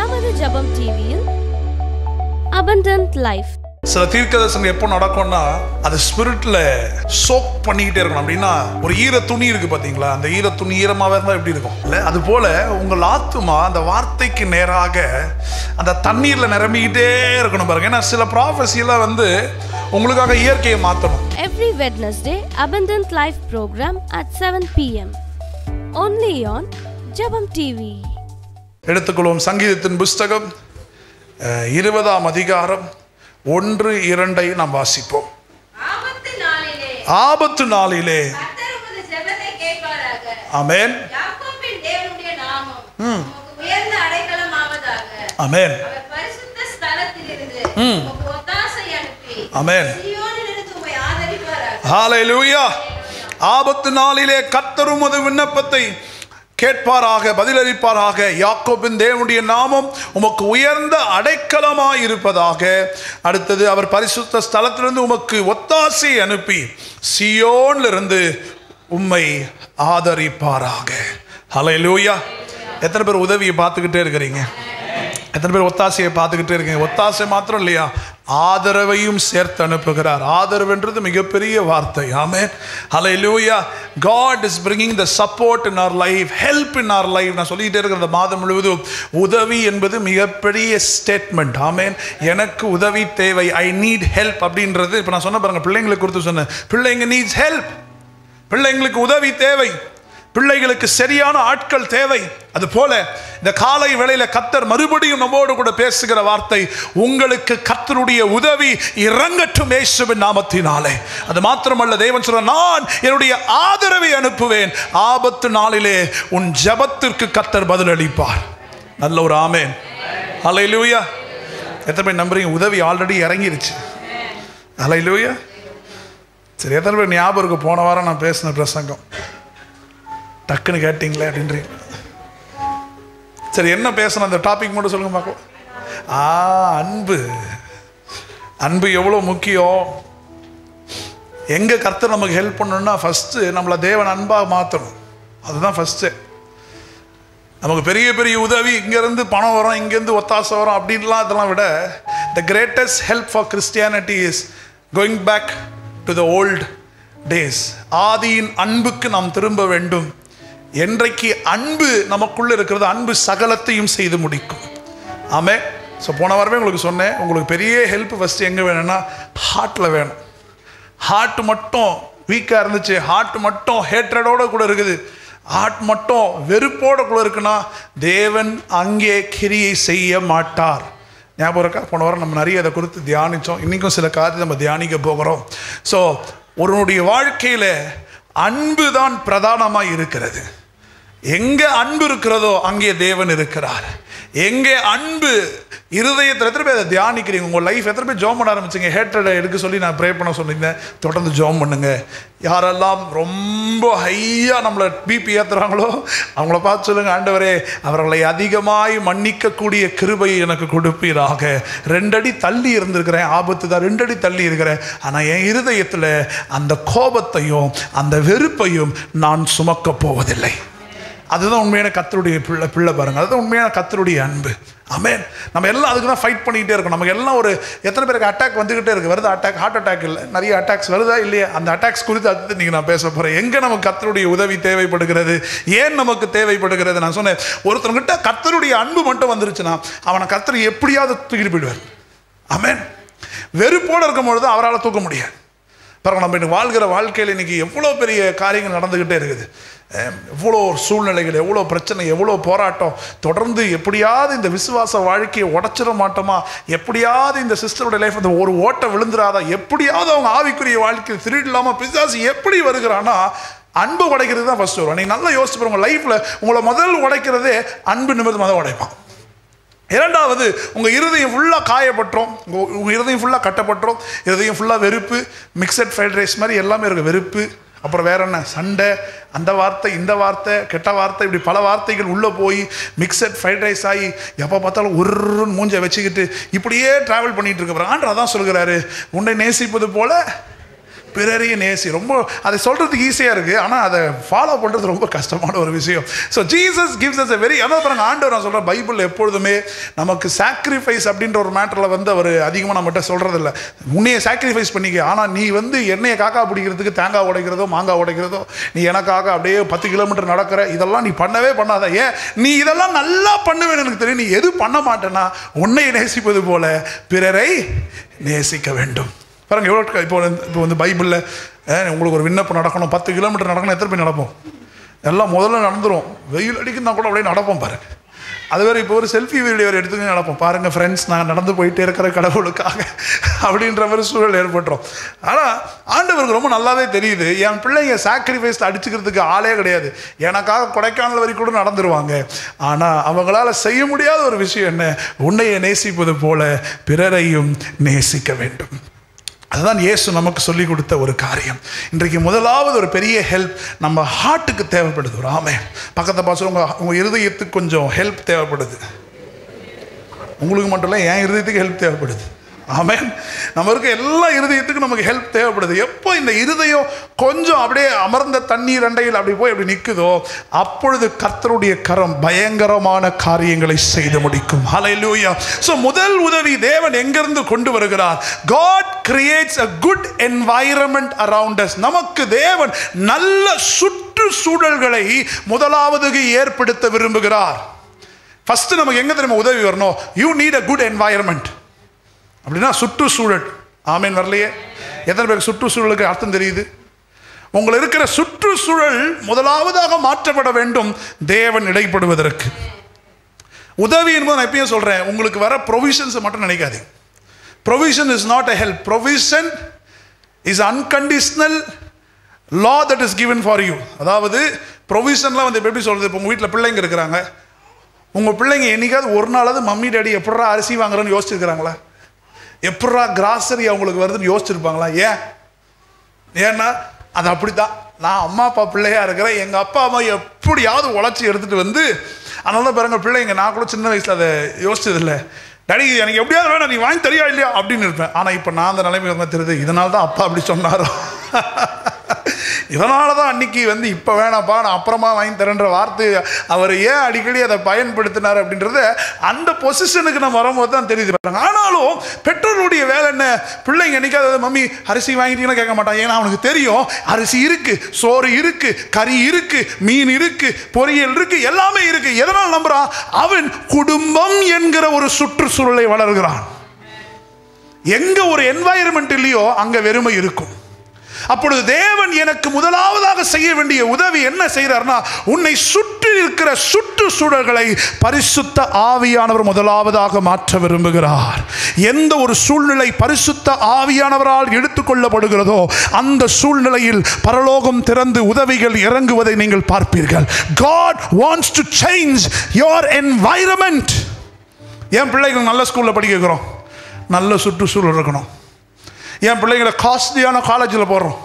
நமது ஜெபம் டிவியில் abundant life. சில தீர்க்கதரிசனம் எப்போ நடக்கும்னா அது ஸ்பிரிட்ல சோக் பண்ணிக்கிட்டே இருக்கணும். அப்படின்னா ஒரு ஈர துணி இருக்கு பாத்தீங்களா, அந்த ஈர துணி ஈரமாவே இருந்தா எப்படி இருக்கும் இல்ல, அது போல உங்கள் ஆத்துமா அந்த வார்த்தைக்கு நேராக அந்த தண்ணீர்ல நிரம்பிக்கிட்டே இருக்கணும் பாருங்க. ஏன்னா சில ப்ராஃபஸியெல்லாம் உங்களுக்காக இயற்கையை மாற்றணும். Every Wednesday abundant life program at 7 p.m. only on ஜெபம் டிவி. எடுத்துக்கொள்வோம் சங்கீதத்தின் புஸ்தகம் 20ஆம் அதிகாரம் 1-2 நாம் வாசிப்போம். ஆபத்து நாளிலே ஆமென் ஆமென் ஆமென் ஹல்லேலூயா. ஆபத்து நாளிலே கர்த்தர் உமது விண்ணப்பத்தை கேட்பாராக, பதிலளிப்பாராக. யாக்கோபின் தேவனுடைய நாமம் உமக்கு உயர்ந்த அடைக்கலமாய் இருப்பதாக. அடுத்தது, அவர் பரிசுத்த ஸ்தலத்திலிருந்து உமக்கு ஒத்தாசை அனுப்பி சீயோனிலிருந்து உம்மை ஆதரிப்பாராக. ஹல்லேலூயா. எத்தனை பேர் உதவியை பார்த்துக்கிட்டே இருக்கிறீங்க? எத்தனை பேர் ஒத்தாசையை பார்த்துக்கிட்டே இருக்கீங்க? ஒத்தாசை மாத்திரம் இல்லையா, ஆதரவையும் சேர்த்து அனுப்புகிறார். ஆதரவுன்றது மிகப்பெரிய வார்த்தை. ஆமென். ஹல்லேலூயா. God is bringing the support in our life, help in our life. நான் சொல்லிட்டே இருக்கிற இந்த மாதம் முழுவதும் உதவி என்பது மிகப்பெரிய ஸ்டேட்மெண்ட். ஆமென். எனக்கு உதவி தேவை, ஐ நீட் ஹெல்ப் அப்படின்றது. இப்போ நான் சொன்ன பாருங்க, பிள்ளைங்களுக்கு கொடுத்து சொன்னேன், பிள்ளைங்க நீட்ஸ் ஹெல்ப். பிள்ளைங்களுக்கு உதவி தேவை, பிள்ளைகளுக்கு சரியான ஆட்கள் தேவை. அது போல இந்த காலை வேளையில கர்த்தர் மறுபடியும் நம்மோடு கூட பேசுகிற வார்த்தை, உங்களுக்கு கர்த்தருடைய உதவி இறங்கட்டும் இயேசுவின் நாமத்தினாலே. அது மாத்திரமல்ல, தேவன் சொல்றார், நான் என்னுடைய ஆதரவை அனுப்புவேன். ஆபத்து நாளிலே உன் ஜெபத்திற்கு கர்த்தர் பதிலளிப்பார். நல்ல ஒரு ஆமென். ஹல்லேலூயா. எத்தனை பேர் நம்புறீங்க உதவி ஆல்ரெடி இறங்கிருச்சு? ஹல்லேலூயா. சரி, எத்தனை பேர் ஞாபகம் இருக்கு போன வாரம் நான் பேசின பிரசங்கம்? டக்குன்னு கேட்டீங்களே அப்படின்றீங்க. சரி, என்ன பேசணும் அந்த டாபிக் மட்டும் சொல்லுங்க பார்க்கலாம். அன்பு. அன்பு எவ்வளோ முக்கியம். எங்கே கர்த்தர் நமக்கு ஹெல்ப் பண்ணணும்னா ஃபஸ்ட்டு நம்மளை தேவன் அன்பாக மாற்றணும். அதுதான் ஃபஸ்ட்டு. நமக்கு பெரிய பெரிய உதவி, இங்கேருந்து பணம் வரும், இங்கேருந்து ஒத்தாசை வரும் அப்படின்லாம் இதெல்லாம் விட, the greatest help for Christianity is going back to the old days. ஆதியின் அன்புக்கு நாம் திரும்ப வேண்டும். என்றைக்கு அன்பு நமக்குள்ள இருக்கிறது, அன்பு சகலத்தையும் செய்து முடிக்கும். ஆமென். ஸோ போன வாரமே உங்களுக்கு சொன்னேன், உங்களுக்கு பெரிய ஹெல்ப் ஃபஸ்ட்டு எங்கே வேணும்னா ஹார்ட்டில் வேணும். ஹார்ட் மட்டும் வீக்காக இருந்துச்சு, ஹார்ட் மட்டும் ஹேட்ரடோடு கூட இருக்குது, ஹார்ட் மட்டும் வெறுப்போடு கூட இருக்குன்னா தேவன் அங்கே கிரியை செய்ய மாட்டார். ஞாபகம் இருக்கா? போன வாரம் நம்ம நிறைய அதை கொடுத்து தியானித்தோம். இன்றைக்கும் சில காரியத்தை நம்ம தியானிக்க போகிறோம். ஸோ ஒருவனுடைய வாழ்க்கையில் அன்பு தான் பிரதானமாக இருக்கிறது. எங்கே அன்பு இருக்கிறதோ அங்கே தேவன் இருக்கிறார். எங்கே அன்பு இருதயத்தில், எத்தனை பேர் அதை தியானிக்கிறீங்க? உங்கள் லைஃப் எத்தனை பேர் ஜோம் பண்ண ஆரம்பிச்சிங்க? ஹேட்ரடை எடுக்க சொல்லி நான் ப்ரே பண்ண சொல்லியிருந்தேன். தொடர்ந்து ஜோம் பண்ணுங்க. யாரெல்லாம் ரொம்ப ஹையாக நம்மளை பிபி ஏற்றுறாங்களோ அவங்கள பார்த்து சொல்லுங்க, ஆண்டவரே அவர்களை அதிகமாய் மன்னிக்கக்கூடிய கிருபையை எனக்கு கொடுப்பீராக. 2 அடி தள்ளி இருந்திருக்கிறேன், ஆபத்து தான், 2 அடி தள்ளி இருக்கிறேன், ஆனால் என் இருதயத்தில் அந்த கோபத்தையும் அந்த வெறுப்பையும் நான் சுமக்க போவதில்லை. அதுதான் உண்மையான கர்த்தருடைய பிள்ளை பாருங்க. அதுதான் உண்மையான கர்த்தருடைய அன்பு. ஆமென். நம்ம எல்லாம் அதுக்கு தான் ஃபைட் பண்ணிக்கிட்டே இருக்கோம். நமக்கு எல்லாம் ஒரு எத்தனை பேருக்கு அட்டாக் வந்துக்கிட்டே இருக்குது? வருது அட்டாக், ஹார்ட் அட்டாக் இல்லை, நிறைய அட்டாக்ஸ் வருதா இல்லையா? அந்த அட்டாக்ஸ் குறித்து அடுத்து நீங்கள் நான் பேச போகிறேன். எங்கே நமக்கு கர்த்தருடைய உதவி தேவைப்படுகிறது, ஏன் நமக்கு தேவைப்படுகிறது? நான் சொன்னேன், ஒருத்தர்கிட்ட கர்த்தருடைய அன்பு மட்டும் வந்துருச்சுன்னா அவனை கர்த்தர் எப்படியாவது தூக்கிட்டு போயிடுவார். ஆமென். வெறுப்போடு இருக்கும் பொழுது அவரால் தூக்க முடியாது. பாருங்க, நம்ம இன்னைக்கு வாழ்கிற வாழ்க்கையில் இன்றைக்கி எவ்வளோ பெரிய காரியங்கள் நடந்துக்கிட்டே இருக்குது. எவ்வளோ சூழ்நிலைகள், எவ்வளோ பிரச்சனை, எவ்வளோ போராட்டம். தொடர்ந்து எப்படியாவது இந்த விசுவாச வாழ்க்கையை உடச்சிட மாட்டோமா, எப்படியாவது இந்த சிஸ்டருடைய லைஃப் அந்த ஒரு ஓட்டை விழுந்துடாதா, எப்படியாவது அவங்க ஆவிக்குரிய வாழ்க்கை திருடு இல்லாமல் பிசாசு எப்படி வருகிறான்னா அன்பு உடைக்கிறது தான் ஃபஸ்ட்டு வரும். நீங்கள் நல்லா யோசிச்சு பாருங்க, உங்கள் லைஃப்பில் உங்களை முதல் உடைக்கிறதே அன்பு நிமித்தமாக தான் உடைப்பான். இரண்டாவது, உங்கள் இருதயம் ஃபுல்லாக காயப்பட்டுரும், உங்கள் இருதயம் ஃபுல்லாக கட்டப்பட்டுரும், இருதயம் ஃபுல்லாக வெறுப்பு, மிக்சட் ஃப்ரைட் ரைஸ் மாதிரி எல்லாமே இருக்குது. வெறுப்பு, அப்புறம் வேற என்ன, சண்டை, அந்த வார்த்தை இந்த வார்த்தை கெட்ட வார்த்தை, இப்படி பல வார்த்தைகள் உள்ளே போய் மிக்சட் ஃப்ரைட் ரைஸ் ஆகி எப்போ பார்த்தாலும் ஒரு மூஞ்சை வச்சுக்கிட்டு இப்படியே ட்ராவல் பண்ணிகிட்டு இருக்க. ஆண்டவர் அதான் சொல்கிறாரு, உன்னை நேசிப்பது போல பிறரையும் நேசி. ரொம்ப அதை சொல்கிறதுக்கு ஈஸியாக இருக்குது, ஆனால் அதை ஃபாலோ பண்ணுறது ரொம்ப கஷ்டமான ஒரு விஷயம். So Jesus gives us a very, அதாவது பாருங்க, ஆண்டவர் நான் சொல்கிறேன், பைபிள் எப்பொழுதுமே நமக்கு சாக்ரிஃபைஸ் அப்படின்ற ஒரு மேட்டரில் வந்து அவர் அதிகமாக நம்மகிட்ட சொல்கிறதில்ல. உன்னையை சாக்ரிஃபைஸ் பண்ணிக்க, ஆனால் நீ வந்து எண்ணெயை காக்கா பிடிக்கிறதுக்கு தேங்காய் உடைக்கிறதோ மாங்காய் உடைக்கிறதோ, நீ எனக்காக அப்படியே 10 கிலோமீட்டர் நடக்கிற, இதெல்லாம் நீ பண்ணவே பண்ணாத. ஏன் நீ இதெல்லாம் நல்லா பண்ணுவேன்னு எனக்கு தெரியும். நீ எது பண்ண மாட்டேன்னா, உன்னை நேசிப்பது போல பிறரை நேசிக்க வேண்டும். பாருங்க எவ்வளோ. இப்போ வந்து பைபிளில் உங்களுக்கு ஒரு விண்ணப்பம் நடக்கணும், 10 கிலோமீட்டர் நடக்கணும், எத்தனை பேர் நடப்போம்? எல்லாம் முதல்ல நடந்துடும். வெயில் அடிக்குன்னா கூட அப்படியே நடப்போம் பாருங்க. அது வேறு இப்போ ஒரு செல்ஃபி வீடியோ எடுத்துக்க நடப்போம் பாருங்கள் ஃப்ரெண்ட்ஸ், நான் நடந்து போயிட்டே இருக்கிற கடவுளுக்காக அப்படின்ற மாதிரி சூழல் ஏற்பட்டுரும். ஆனால் ஆண்டவருக்கு ரொம்ப நல்லாவே தெரியுது, என் பிள்ளைங்க சாக்ரிஃபைஸ் அடிச்சுக்கிறதுக்கு ஆளே கிடையாது. எனக்காக கொடைக்கானல் வரைக்கும் கூட நடந்துருவாங்க. ஆனால் அவங்களால செய்ய முடியாத ஒரு விஷயம் என்ன? உன்னையை நேசிப்பது போல பிறரையும் நேசிக்க வேண்டும். அதுதான் இயேசு நமக்கு சொல்லிக் கொடுத்த ஒரு காரியம். இன்றைக்கு முதலாவது ஒரு பெரிய ஹெல்ப் நம்ம ஹார்ட்டுக்கு தேவைப்படுது. ஒரு ஆமே பக்கத்தை பார்த்து உங்கள் இருதயத்துக்கு கொஞ்சம் ஹெல்ப் தேவைப்படுது. உங்களுக்கு மட்டும் இல்லை, என் இருதயத்துக்கு ஹெல்ப் தேவைப்படுது. ஆமென். நம்ம இருக்க எல்லா இருதயத்துக்கும் நமக்கு ஹெல்ப் தேவைப்படுது. எப்போ இந்த இருதயம் கொஞ்சம் அப்படியே அமர்ந்த தண்ணீர் அண்டையில் அப்படி போய் அப்படி நிற்குதோ, அப்பொழுது கர்த்தருடைய கரம் பயங்கரமான காரியங்களை செய்து முடிக்கும். ஹல்லேலூயா. ஸோ முதல் உதவி தேவன் எங்கிருந்து கொண்டு வருகிறார்? God creates a good environment around us. நமக்கு தேவன் நல்ல சுற்றுச்சூழல்களை முதலாவது ஏற்படுத்த விரும்புகிறார். ஃபர்ஸ்ட் நமக்கு எங்க தெரியுமா உதவி வரணும்? You need a good environment. அப்படின்னா சுற்றுச்சூழல். ஆமேன் வரலையே? எத்தனை பேருக்கு சுற்றுச்சூழலுக்கு அர்த்தம் தெரியுது? உங்களை இருக்கிற சுற்றுச்சூழல் முதலாவதாக மாற்றப்பட வேண்டும் தேவன் இடைப்படுவதற்கு. உதவி என்பது நான் எப்பயும் சொல்றேன், உங்களுக்கு வர ப்ரொவிஷன்ஸை மட்டும் நினைக்காது. Provision is not a help. Provision is unconditional law that is given for you. அதாவது ப்ரொவிஷன்லாம் வந்து எப்படி சொல்றது? இப்போ உங்கள் வீட்டில் பிள்ளைங்க இருக்கிறாங்க, உங்கள் பிள்ளைங்க என்னைக்காவது ஒரு நாளாவது மம்மி டேடி எப்படா அரிசி வாங்குறேன்னு யோசிச்சிருக்கிறாங்களா? எப்படா கிராசரி அவங்களுக்கு வருதுன்னு யோசிச்சிருப்பாங்களா? ஏன்னா அது அப்படித்தான். நான் அம்மா அப்பா பிள்ளையா இருக்கிறேன், எங்கள் அப்பா அம்மா எப்படியாவது உழைச்சி எடுத்துகிட்டு வந்து, அதனால தான் பாருங்க பிள்ளைங்க, நான் கூட சின்ன வயசில் அதை யோசிச்சதில்லை. டாடி எனக்கு எப்படியாவது வேணாம், நீ வாங்கி தரியா இல்லையா அப்படின்னு இருப்பேன். ஆனால் இப்போ நான் அந்த நிலைமை வந்து தெரியுது, இதனால தான் அப்பா அப்படி சொன்னாரோ, இதனால தான் அன்னைக்கு வந்து இப்போ வேணாப்பா நான் அப்புறமா வாங்கி தரேன்ற வார்த்தை அவர் ஏன் அடிக்கடி அதை பயன்படுத்தினார் அப்படின்றது அந்த பொசிஷனுக்கு நம்ம வரும்போது தான் தெரியுது. ஆனாலும் பெற்றோருடைய வேலை என்ன? பிள்ளைங்க என்னைக்காவது மம்மி அரிசி வாங்கிட்டீங்கன்னா கேட்க மாட்டான். ஏன்னா அவனுக்கு தெரியும் அரிசி இருக்கு, சோறு இருக்கு, கறி இருக்கு, மீன் இருக்கு, பொரியல் இருக்கு, எல்லாமே இருக்கு. எதனால் நம்புறான்? அவன் குடும்பம் என்கிற ஒரு சுற்றுச்சூழலை வளர்கிறான். எங்க ஒரு என்வாயர்மெண்ட் இல்லையோ அங்க வெறுமை இருக்கும். அப்பொழுது தேவன் எனக்கு முதலாவதாக செய்ய வேண்டிய உதவி என்ன செய்கிறார்னா, உன்னை சுற்றி இருக்கிற சுற்றுச்சூழல்களை பரிசுத்த ஆவியானவர் முதலாவதாக மாற்ற விரும்புகிறார். எந்த ஒரு சூழ்நிலை பரிசுத்த ஆவியானவரால் எடுத்துக்கொள்ளப்படுகிறதோ அந்த சூழ்நிலையில் பரலோகம் திறந்து உதவிகள் இறங்குவதை நீங்கள் பார்ப்பீர்கள். God wants to change your environment. என் பிள்ளைகள் நல்ல ஸ்கூலில் படிக்க வைக்கிறோம், நல்ல சுற்றுச்சூழல் இருக்கணும். என் பிள்ளைங்களை காஸ்ட்லியான காலேஜில் போடுறோம்,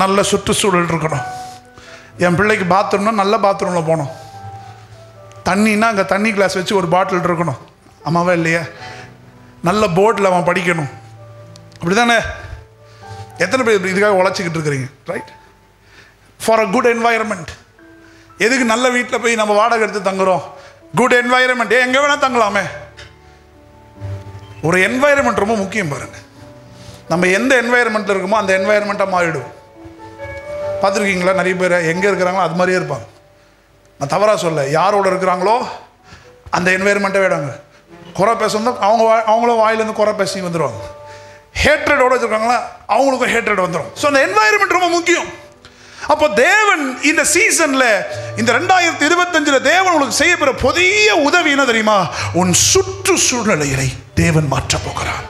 நல்ல சுற்றுச்சூழல் இருக்கணும். என் பிள்ளைக்கு பாத்ரூம்னா நல்ல பாத்ரூமில் போகணும். தண்ணின்னா அங்கே தண்ணி கிளாஸ் வச்சு ஒரு பாட்டில் இருக்கணும். அம்மாவா இல்லையா? நல்ல போர்டில் அவன் படிக்கணும். அப்படி தானே? எத்தனை பேர் இதுக்காக உழைச்சிக்கிட்டு இருக்கிறீங்க? Right, for a good environment. எதுக்கு நல்ல வீட்டில் போய் நம்ம வாடகை எடுத்து தங்குறோம்? Good environment. எங்கே வேணால் தங்கலாமே. ஒரு என்வாயர்மெண்ட் ரொம்ப முக்கியம் பாருங்க. நம்ம எந்த என்வாயர்மெண்ட்டில் இருக்குமோ அந்த என்வாயர்மெண்ட்டாக மாறிடும். பார்த்துருக்கீங்களா? நிறைய பேர் எங்கே இருக்கிறாங்களோ அது மாதிரியே இருப்பாங்க. நான் தவறாக சொல்ல, யாரோட இருக்கிறாங்களோ அந்த என்வாயர்மெண்ட்டை விடாங்க. குறை பேசணும் அவங்களும் வாயிலேருந்து குறை பேசி வந்துடுவாங்க. ஹேட்ரடோடு வச்சுருக்காங்களா அவங்களுக்கும் ஹேட்ரட் வந்துடும். ஸோ அந்த என்வாயர்மெண்ட் ரொம்ப முக்கியம். அப்போ தேவன் இந்த சீசனில், இந்த 2025 தேவன் உங்களுக்கு செய்ய பெற புதிய உதவி என்ன தெரியுமா? உன் சுற்றுச்சூழலை தேவன் மாற்றப் போகிறார்.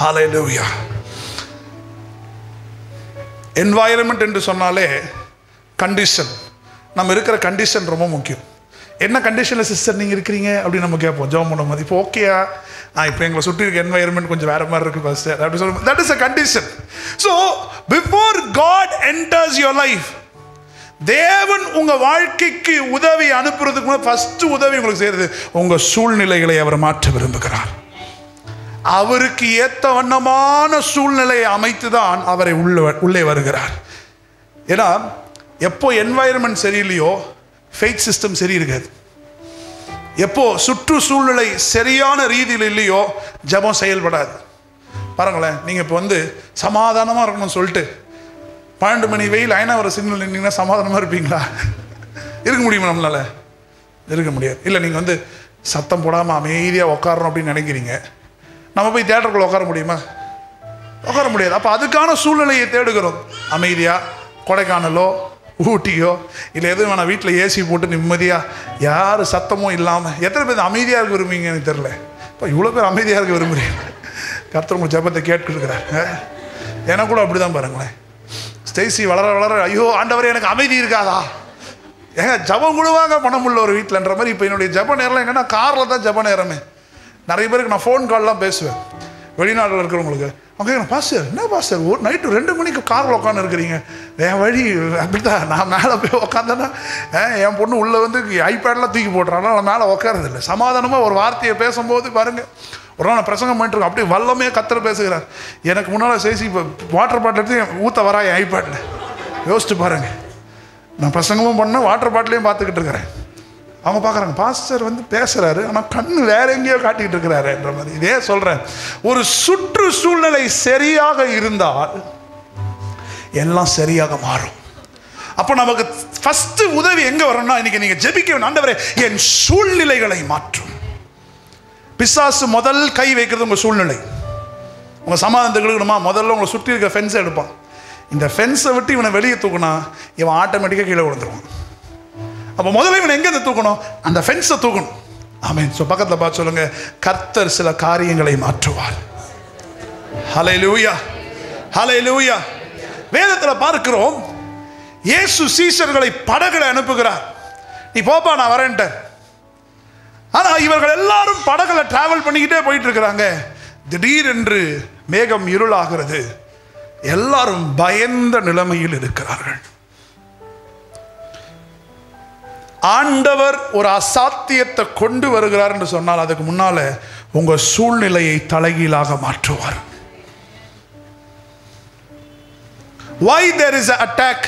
ஹல்லேலூயா. என்வாயர்மெண்ட் என்று சொன்னாலே கண்டிஷன், நம்ம இருக்கிற கண்டிஷன் ரொம்ப முக்கியம். என்ன கண்டிஷனில் சிஸ்டர் நீங்கள் இருக்கிறீங்க அப்படின்னு நம்ம கேட்போம் ஜெபம் பண்ணும் போது. இப்போ ஓகேயா, இப்போ எங்களை சுற்றி இருக்க என்வாயர்மெண்ட் கொஞ்சம் வேறு மாதிரி இருக்குது பாஸ்டர் அப்படி சொல்லுவோம். That is a condition. So before God enters your life, தேவன் உங்கள் வாழ்க்கைக்கு உதவி அனுப்புறதுக்கு முன்னாடி ஃபஸ்ட்டு உதவி உங்களுக்கு செய்கிறது உங்கள் சூழ்நிலைகளை அவர் மாற்ற விரும்புகிறார். அவருக்கு ஏத்த வண்ணமான சூழ்நிலையை அமைத்துதான் அவரை உள்ளே வருகிறார். ஏன்னா எப்போ என்வாயர்மெண்ட் சரியில்லையோ ஃபெய்த் சிஸ்டம் சரி இருக்காது. எப்போ சுற்றுச்சூழ்நிலை சரியான ரீதியில் இல்லையோ ஜெபம் செயல்படாது. பாருங்களேன், நீங்கள் இப்போ சமாதானமாக இருக்கணும்னு சொல்லிட்டு 12 மணி வெயில் ஐநாவர சிக்னல் நின்னீங்கன்னா சமாதானமாக இருப்பீங்களா? இருக்க முடியுமா? நம்மளால இருக்க முடியாது. இல்லை நீங்கள் சத்தம் போடாமல் அமைதியாக உட்காரணும் அப்படின்னு நினைக்கிறீங்க. நம்ம போய் தியேட்டருக்குள்ளே உட்கார முடியுமா? உட்கார முடியாது. அப்போ அதுக்கான சூழ்நிலையை தேடுகிறோம். அமைதியாக கொடைக்கானலோ ஊட்டியோ இல்லை எதுவும் வேணாம், வீட்டில் ஏசி போட்டு நிம்மதியாக யார் சத்தமும் இல்லாமல். எத்தனை பேர் அமைதியாக இருக்க விரும்புவீங்கன்னு எனக்கு தெரில. இப்போ இவ்வளோ பேர் அமைதியாக இருக்க விரும்புகிறீங்க. கர்த்தர் உங்கள் ஜெபத்தை கேட்டுருக்கிறார். எனக்கு கூட அப்படி தான் பாருங்களேன். ஸ்டேசி வளர வளர ஐயோ ஆண்டவரே எனக்கு அமைதி இருக்காதா, ஏங்க ஜபம் கூடவாங்க பண்ண முடியல ஒரு வீட்டில்ன்ற மாதிரி. இப்போ என்னுடைய ஜப நேரம் எங்கன்னா காரில் தான் ஜப நேரமே. நிறைய பேருக்கு நான் ஃபோன் கால்லாம் பேசுவேன் வெளிநாட்டில் இருக்கிறவங்களுக்கு. அவங்க பாஸ்டர் என்ன பாஸ்டர் ஒரு நைட்டு 2 மணிக்கு காரில் உட்காந்து இருக்கிறீங்க? என் வழி அப்படித்தான். நான் மேலே போய் உட்காந்தேன்னா என் பொண்ணு உள்ளே ஐபேட்லாம் தூக்கி போட்டுறாங்க. நான் மேலே உட்காரதில்லை. சமாதானமாக ஒரு வார்த்தையை பேசும்போது பாருங்கள், ஒரு நாள் நான் பிரசங்கம் பண்ணிட்டுருக்கேன், அப்படியே வல்லமே கத்தரை பேசுகிறார். எனக்கு முன்னால் சேசி இப்போ வாட்டர் பாட்டில் எடுத்து ஊற்ற வரா என் ஐபேட்டில். யோசிச்சு பாருங்கள், நான் பிரசங்கமும் பண்ணேன், வாட்டர் பாட்டிலையும் பார்த்துக்கிட்டு இருக்கிறேன். அவங்க பார்க்குறாங்க, பாஸ்டர் பேசுகிறாரு ஆனால் கண்ணு வேற எங்கேயோ காட்டிக்கிட்டு இருக்கிறாரு என்ற மாதிரி. இதே சொல்கிறேன், ஒரு சுற்றுச்சூழ்நிலை சரியாக இருந்தால் எல்லாம் சரியாக மாறும். அப்போ நமக்கு ஃபஸ்ட்டு உதவி எங்கே வரணும்னா, இன்னைக்கு நீங்கள் ஜெபிக்க வேணும், ஆண்டவரே என் சூழ்நிலைகளை மாற்றும். பிசாசு முதல் கை வைக்கிறது உங்கள் சூழ்நிலை. உங்கள் சமாதானத்துக்கு இருக்கணுமா, முதல்ல உங்களை சுற்றி இருக்க ஃபென்ஸை எடுப்பான். இந்த ஃபென்ஸை விட்டு இவனை வெளியே தூக்குனா இவன் ஆட்டோமேட்டிக்காக கீழே விழுந்துருவான். அப்போ முதல்ல இவனை எங்கே தூக்கணும்? அந்த ஃபென்ஸை தூக்கணும். ஆமென். ஸோ பக்கத்தில் பார்த்து சொல்லுங்க, கர்த்தர் சில காரியங்களை மாற்றுவார். ஹல்லேலூயா, ஹல்லேலூயா. வேதத்தில் பார்க்கிறோம், இயேசு சீஷர்களை படகுல அனுப்புகிறார். நீ போப்பா நான் வரேன்ட்ட. ஆனால் இவர்கள் எல்லாரும் படகுல டிராவல் பண்ணிக்கிட்டே போயிட்டு இருக்கிறாங்க. திடீரென்று மேகம் இருளாகிறது. எல்லாரும் பயந்த நிலைமையில் இருக்கிறார்கள். ஆண்டவர் ஒரு அசாத்தியத்தை கொண்டு வருகிறார் என்று சொன்னால் அதுக்கு முன்னால உங்க சூழ்நிலையை தலைகீழாக மாற்றுவார். Why there is an attack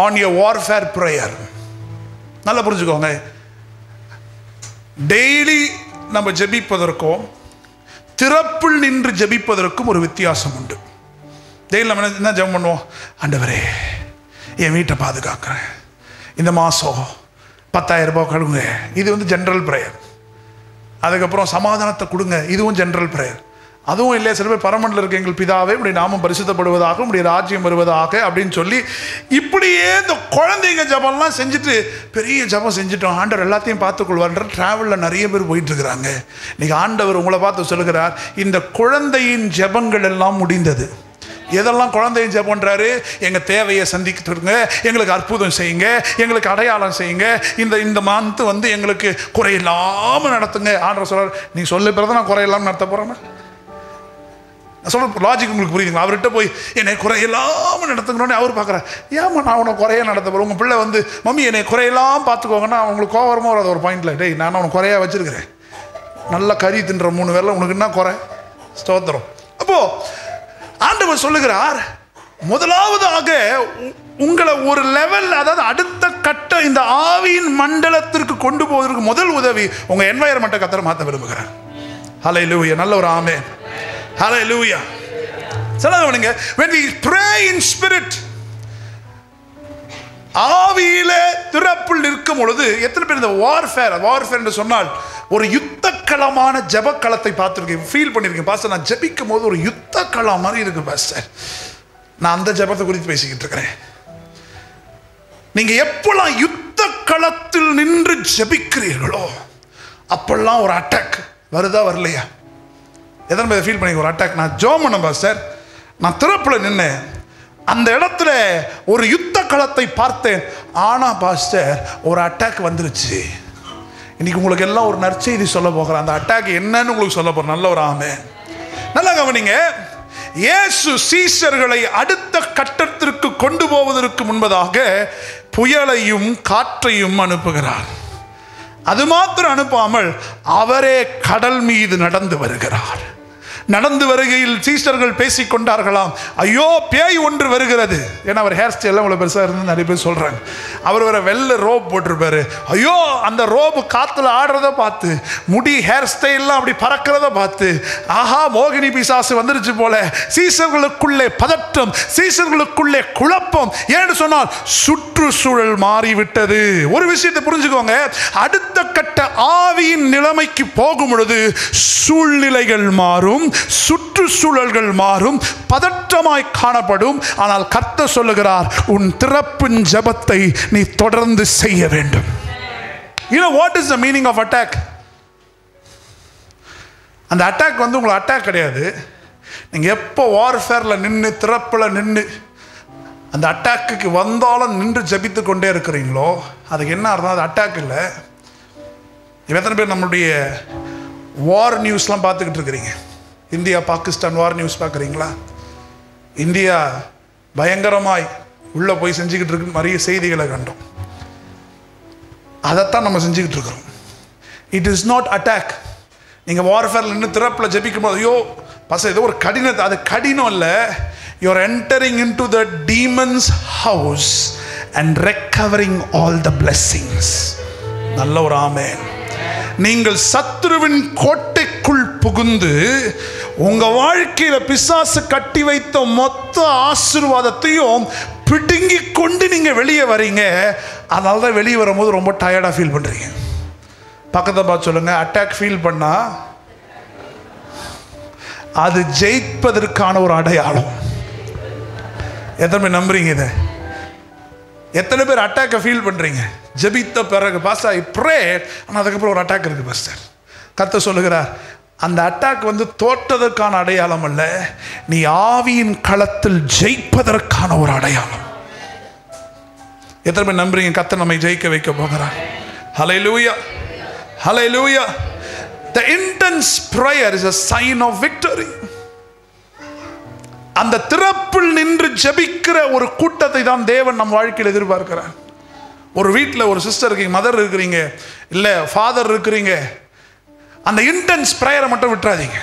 on your warfare prayer? நல்லா புரிஞ்சுக்கோங்க. டெய்லி நம்ம ஜெபிப்பதற்கும் திறப்புள் நின்று ஜெபிப்பதற்கும் ஒரு வித்தியாசம் உண்டு. டெய்லி நம்ம என்ன ஜெபம் பண்ணுவோம்? ஆண்டவரே என் வீட்டை பாதுகாக்கிறேன், இந்த மாதம் 10,000 ரூபாய் கொடுங்க, இது ஜென்ரல் ப்ரேயர். அதுக்கப்புறம் சமாதானத்தை கொடுங்க, இதுவும் ஜென்ரல் ப்ரேயர். அதுவும் இல்லையா, சில பேர் பரமண்டல இருக்க எங்கள் பிதாவே உடைய நாமம் பரிசுத்தப்படுவதாக உடைய ராஜ்யம் வருவதாக அப்படின்னு சொல்லி இப்படியே இந்த குழந்தைங்க ஜபம்லாம் செஞ்சுட்டு பெரிய ஜபம் செஞ்சுட்டோம், ஆண்டவர் எல்லாத்தையும் பார்த்துக்கொள்வார்ன்ற டிராவலில் நிறைய பேர் போயிட்டு இருக்கிறாங்க. இன்னைக்கு ஆண்டவர் உங்களை பார்த்து சொல்லுகிறார், இந்த குழந்தையின் ஜபங்கள் எல்லாம் முடிந்தது. எதெல்லாம் குழந்தையும் ஜெபம் பண்றாரு? எங்க தேவையை சந்திக்கிட்டுருங்க, எங்களுக்கு அற்புதம் செய்யுங்க, எங்களுக்கு அடையாளம் செய்யுங்க, இந்த மந்த் எங்களுக்கு குறையில்லாமல் நடத்துங்க. ஆண்டவர் சொல்றாரு, நீ சொல்ல பிறகு நான் குறையில்லாமல் நடத்த போறேன்னா சொல்ல லாஜிக் உங்களுக்கு புரியுதுங்களா? அவர்கிட்ட போய் என்னை குறையெல்லாம் நடத்துங்கன்னு அவர் பார்க்குறாரு. ஏமா நான் உனக்கு குறைய நடத்த போகிறேன்? உங்கள் பிள்ளை மம்மி என்னை குறையெல்லாம் பார்த்துக்கோங்கன்னா அவங்களுக்கு கோவரமாக வராது ஒரு பாயிண்டில். டேய் நான் உனக்கு குறையா வச்சுருக்கிறேன், நல்லா கறி தின்ற 3 வேளை உனக்கு என்ன குறை? ஸ்தோத்திரம். அப்போது ஆண்டவர் சொல்லுகிறார், முதலாவதாக உங்களை ஒரு லெவல், அதாவது அடுத்த கட்ட இந்த ஆவியின் மண்டலத்திற்கு கொண்டு போவதற்கு முதல் உதவி உங்கள் என்வாயர்மெண்ட்டை கர்த்தர் மாற்ற விரும்புகிறார். ஹல்லேலூயா, நல்ல ஒரு ஆமென். Hallelujah. சொல்லுங்க, when we pray in spirit, ஆவியிலே திறப்புள் இருக்கும் பொழுது எத்தனை பேர் இந்த வார்ஃபேர் என்று சொன்னால் ஒரு யுத்த களமான ஜெபக்களத்தை பார்த்துருக்கேன், ஃபீல் பண்ணியிருக்கேன். பாஸ்டர் நான் ஜெபிக்கும் போது ஒரு யுத்த களம் மாதிரி இருக்கு பாஸ்டர். நான் அந்த ஜெபத்தை குறித்து பேசிக்கிட்டு இருக்கிறேன். நீங்க எப்பெல்லாம் யுத்த களத்தில் நின்று ஜெபிக்கிறீர்களோ அப்பெல்லாம் ஒரு அட்டாக் வருதா வரலையா? எதன் மேலே ஃபீல் பண்ணி ஒரு அட்டாக்? நான் ஜோம் பண்ண பாஸ்டர், நான் திறப்பில் நின்னேன், அந்த இடத்துல ஒரு யுத்த களத்தை பார்த்தேன். ஆனால் பாஸ்டர் ஒரு அட்டாக் வந்துருச்சு. இன்னைக்கு உங்களுக்கு எல்லாம் ஒரு நற்செய்தி சொல்ல போகிறேன். அந்த அட்டாக் என்னன்னு உங்களுக்கு சொல்ல போகிறேன். நல்ல ஒரு ஆமென். நல்லா கவனிங்க. இயேசு சீஷர்களை அடுத்த கட்டத்திற்கு கொண்டு போவதற்கு முன்பதாக புயலையும் காற்றையும் அனுப்புகிறார். அது மாத்திரம் அனுப்பாமல் அவரே கடல் மீது நடந்து வருகிறார். நடந்து வருகையில் சீஷர்கள் பேசிக் கொண்டார்களாம், ஐயோ பேய் ஒன்று வருகிறது. ஏன்னா அவர் ஹேர் ஸ்டைல் அவ்வளோ பெருசாக இருந்து நிறைய பேர் சொல்கிறாங்க. அவர் வர வெள்ளை ரோப் போட்டிருப்பாரு. ஐயோ அந்த ரோப்பு காற்றுல ஆடுறத பார்த்து, முடி ஹேர் ஸ்டைல்லாம் அப்படி பறக்கிறத பார்த்து, ஆஹா மோகினி பிசாசு வந்துருச்சு போல. சீஷர்களுக்குள்ளே பதட்டம், சீஷர்களுக்குள்ளே குழப்பம். ஏன்னு சொன்னால் சுற்றுச்சூழல் மாறிவிட்டது. ஒரு விஷயத்தை புரிஞ்சுக்கோங்க, அடுத்த கட்ட ஆவியின் நிலைமைக்கு போகும் பொழுது சூழ்நிலைகள் மாறும், சுற்றுச்சூழல்கள் மாறும், பதற்றமாய் காணப்படும். ஆனால் கர்த்தர் சொல்லுகிறார், உன் திறப்பின் ஜெபத்தை நீ தொடர்ந்து செய்ய வேண்டும். You know what is the meaning of attack? அந்த அட்டாக் வந்து உங்களை அட்டாக் கிடையாது. நீங்க எப்போ வார்ஃபேர்ல நின்று, திறப்புல நின்று அந்த அட்டாக்கு வந்தாலும் நின்று ஜெபித்து கொண்டே இருக்கிறீங்களோ அதுக்கு என்ன அர்த்தம்? அது அட்டாக் இல்லை. எத்தனை பேர் நம்மளுடைய வார் நியூஸ்லாம் பார்த்துக்கிட்டு இருக்கிறீங்க? இந்தியா பாகிஸ்தான் வார் நியூஸ் பார்க்குறீங்களா? இந்தியா பயங்கரமாய் உள்ளே போய் செஞ்சுக்கிட்டு இருக்கு, நிறைய செய்திகளை கண்டோம். அதைத்தான் நம்ம செஞ்சுக்கிட்டு இருக்கிறோம். It is not attack. நீங்கள் வார்ஃபேரில் நின்று திறப்பில் ஜெபிக்கும் போது, ஐயோ பச ஏதோ ஒரு கடினத்தை, அது கடினம் இல்லை. You are entering in to the demons house and recovering all the blessings. நல்ல ஒரு ஆமென். நீங்கள் சத்துருவின் கோட்டைக்குள் புகுந்து உங்க வாழ்க்கையில பிசாசு கட்டி வைத்த மொத்த ஆசீர்வாதத்தையும் பிடுங்கி கொண்டு நீங்க வெளியே வரீங்க. அதனால தான் வெளியே வரும்போது ரொம்ப டயர்டா ஃபீல் பண்றீங்க. பக்கத்தை பார்த்து சொல்லுங்க, அட்டாக் ஃபீல் பண்ணா அது ஜெயிப்பதற்கான ஒரு அடையாளம். எத்தனை பேர் நம்புறீங்க இதை? எத்தனை பேர் அட்டாக்கை ஃபீல் பண்றீங்க? ஜெபித்த பிறகு பாஸ்டர் ஐ பிரேட், ஆனால் அதுக்கப்புறம் ஒரு அட்டாக் இருக்கு பாஸ்டர். கர்த்தர் சொல்லுகிறார், அந்த அட்டாக் வந்து தோற்றதற்கான அடையாளம் அல்ல, நீ ஆவியின் களத்தில் ஜெயிப்பதற்கான ஒரு அடையாளம். எத்தனை பேர் நம்புறீங்க கர்த்தர் நம்மை ஜெயிக்க வைக்க போகிறார்? ஹல்லேலூயா, ஹல்லேலூயா. The intense prayer is a sign of victory. அந்த திறப்பில் நின்று ஜெபிக்கிற ஒரு கூட்டத்தை தான் தேவன் நம் வாழ்க்கையில் எதிர்பார்க்கிறார். ஒரு வீட்டில் ஒரு சிஸ்டர் இருக்கீங்க, மதர் இருக்கிறீங்க, இல்லை ஃபாதர் இருக்கிறீங்க, அந்த இன்டென்ஸ் ப்ரேயரை மட்டும் விட்டுறாதீங்க.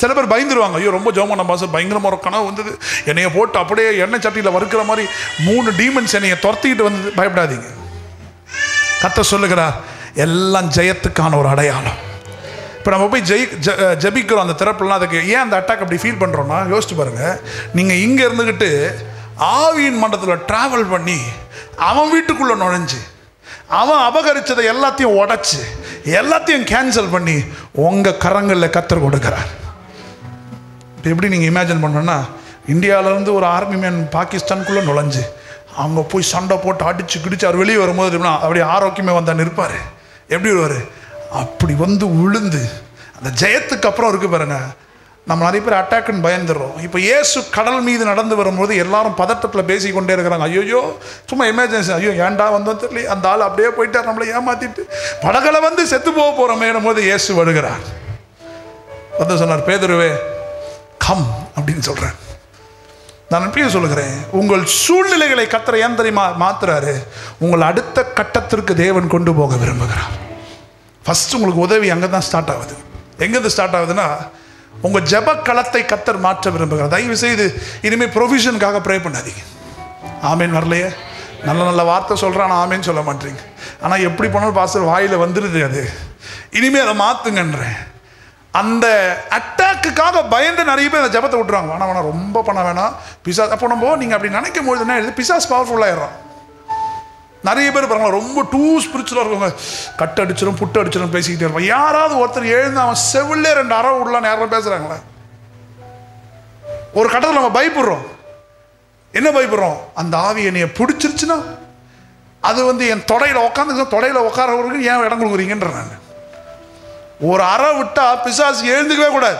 சில பேர் பயந்துருவாங்க, ஐயோ ரொம்ப ஜோமான பாசம், பயங்கரமாக ஒரு கனவு வந்தது, என்னைய போட்டு அப்படியே எண்ணெய் சட்டியில் வறுக்கிற மாதிரி 3 டீமன்ஸ் என்னைய துரத்திக்கிட்டு வந்து. பயப்படாதீங்க. கர்த்தர் சொல்லுகிறார், எல்லாம் ஜெயத்துக்கான ஒரு அடையாளம். இப்போ நம்ம போய் ஜெபிக்கிறோம் அந்த திறப்புலாம். அதுக்கு ஏன் அந்த அட்டாக் அப்படி ஃபீல் பண்ணுறோன்னா, யோசிச்சு பாருங்கள். நீங்கள் இங்கே இருந்துக்கிட்டு ஆவியின் மண்டலத்தில் ட்ராவல் பண்ணி அவன் வீட்டுக்குள்ளே நுழைஞ்சு அவன் அபகரித்ததை எல்லாத்தையும் உடைச்சி எல்லாத்தையும் கேன்சல் பண்ணி உங்கள் கரங்களில் கர்த்தர் கொடுக்குறார். இப்போ எப்படி நீங்கள் இமேஜின் பண்ணோன்னா, இந்தியாவிலேருந்து ஒரு ஆர்மி மேன் பாகிஸ்தானுக்குள்ளே நுழைஞ்சு அவங்க போய் சண்டை போட்டு அடித்து கிடிச்சு அவர் வெளியே வரும்போது அப்படியே ஆரோக்கியமே வந்தான்னு இருப்பார். எப்படி வருவார்? அப்படி வந்து விழுந்து அந்த ஜெயத்துக்கு அப்புறம் இருக்கு பாருங்க. நம்ம நிறைய பேர் அட்டாக்குன்னு பயந்துடுறோம். இப்போ இயேசு கடல் மீது நடந்து வரும்போது எல்லாரும் பதட்டத்தில் பேசிக்கொண்டே இருக்கிறாங்க. ஐயோ சும்மா எமர்ஜென்சி, ஐயோ ஏன்டா வந்தோம் தெரியல, அந்த ஆள் அப்படியே போயிட்டார், நம்மளை ஏமாத்திட்டு படகளை வந்து செத்து போக போகிறோமேனும் போது இயேசு வருகிறார். வந்து சொன்னார், பேதுருவே கம் அப்படின்னு சொல்கிறேன். நான் எப்பயும் சொல்லுகிறேன், உங்கள் சூழ்நிலைகளை கர்த்தர் ஏன் தெரியுமா மாத்துறாரு? உங்கள் அடுத்த கட்டத்திற்கு தேவன் கொண்டு போக விரும்புகிறார். ஃபர்ஸ்ட் உங்களுக்கு உதவி அங்கே தான் ஸ்டார்ட் ஆகுது. எங்கேருந்து ஸ்டார்ட் ஆகுதுன்னா, உங்கள் ஜெப களத்தை கர்த்தர் மாற்ற விரும்புகிறார். தயவு செய்து இனிமேல் ப்ரொவிஷனுக்காக ப்ரே பண்ணாதீங்க. ஆமேன் வரலையே, நல்ல நல்ல வார்த்தை சொல்கிறான், ஆமேன்னு சொல்ல மாட்டீங்க. ஆனால் எப்படி போனாலும் பாஸ்டர் வாயில் வந்துடுது. அது இனிமேல் அதை மாற்றுங்கன்றேன். அந்த அட்டாக்குக்காக பயந்து நிறைய பேர் அந்த ஜெபத்தை விட்டுருவாங்க. வேணாம் ரொம்ப பண்ண வேணாம் பிசாஸ். அப்போ நம்ம நீங்கள் அப்படி நினைக்கும் போது என்ன எழுது, பிசாஸ் பவர்ஃபுல்லாகிடுறோம். நிறைய பேர் பாருங்களா, ரொம்ப டூ ஸ்பிரிச்சுவலாக இருக்கவங்க கட்டு அடிச்சிடும் புட்டு அடிச்சிடும் பேசிக்கிட்டே இருப்பான். யாராவது ஒருத்தர் எழுந்து அவன் செவிலே 2 அரை விடலான்னு யாரும் பேசுகிறாங்களா? ஒரு கட்டத்தில் நம்ம பயப்படுறோம். என்ன பயப்படுறோம்? அந்த ஆவி என்னைய பிடிச்சிருச்சுன்னா அது வந்து என் தொடையில் உட்காந்து தொடையில் உட்காரவருக்கு ஏன் இடம் கொடுக்குறீங்கன்ற. நான் ஒரு அறை விட்டா பிசாசு எழுந்துக்கவே கூடாது.